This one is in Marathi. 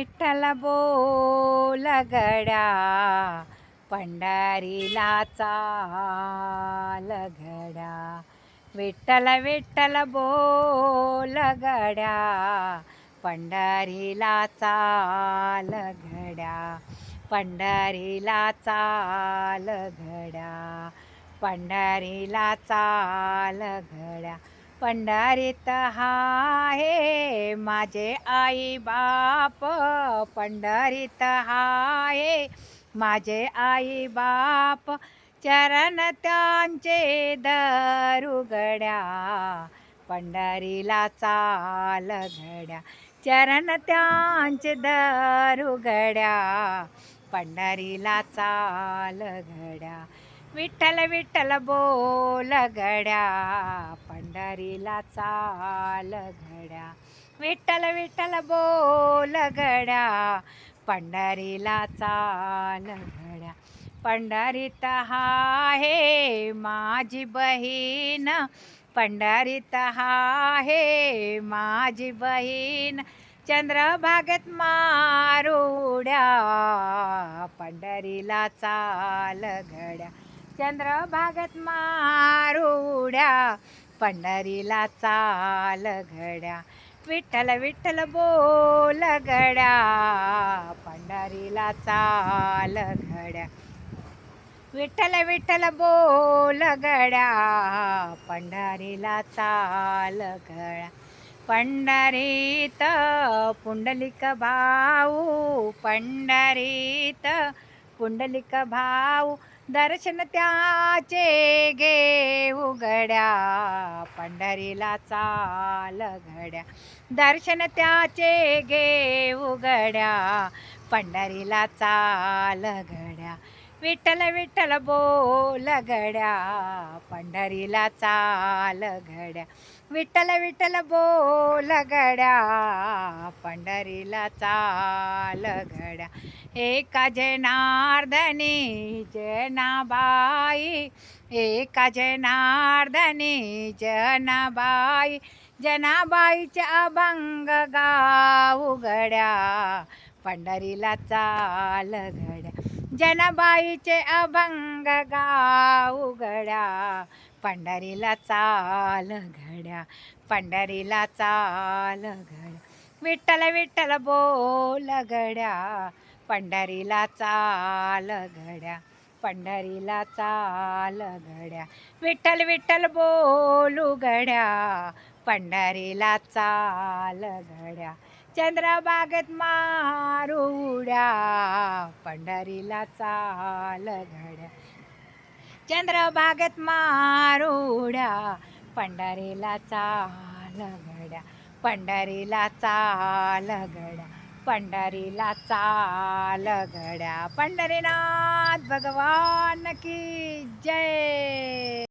विठ्ठल बोल गड्या पंढरीला चाल गड्या. विठ्ठल विठ्ठल बोल गड्या पंढरीला चाल गड्या. पंढरीला चाल गड्या. पंढरीला चाल गड्या. पंढरीत आहे माझे आई बाप. पंढरीत आहे माझे आई बाप. चरण त्यांचे धरू गड्या पंढरीला चाल गड्या. चरण त्यांचे धरू गड्या पंढरीला चाल गड्या. विठ्ठल विठ्ठल बोल गड्या पंढरीला चाल गड्या. विठ्ठल विठ्ठल बोल गड्या पंढरीला चाल गड्या. पंढरीत आहे माझी बहीण. पंढरीत आहे माझी बहीण. चंद्रभागेत मारुड्या पंढरीला चाल गड्या. चंद्रभागेत मारुड्या पंढरीला चाल गड्या. विठ्ठल विठ्ठल बोल गड्या पंढरीला चाल गड्या. विठ्ठल विठ्ठल बोल गड्या पंढरीला चाल गड्या. पंढरीत पुंडलिक भाऊ. पंढरीत पुंडलिक भाऊ. दर्शन त्याचे घेऊ गड्या पंढरीला चाल गड्या. दर्शन त्याचे घेऊ गड्या पंढरीला चाल गड्या. विठ्ठल विठ्ठल बोल गड्या पंढरीला चाल गड्या. विठ्ठल विठ्ठल बोल गड्या पंढरीला चाल गड्या. एका जनार्दनी जनाबाई. एका जनार्दनी जनाबाई. जनाबाईचे अभंग गाऊ गड्या पंढरीला चाल गड्या. जनाबाईचे अभंग गाऊ गड्या पंढरीला चाल गड्या. पंढरीला चाल गड्या. विठ्ठल विठ्ठल बोल गड्या पंढरीला चाल गड्या. पंढरीला चाल गड्या. विठ्ठल विठ्ठल बोलू गड्या पंढरीला चाल गड्या. चंद्रभागेत मारुड्या पंढरीला चाल गड्या. चंद्रभागेत मारुड्या पंढरीला चाल गड्या. पंढरीला चाल गड्या. पंढरीला चाल गड्या. पंढरीनाथ भगवान की जय.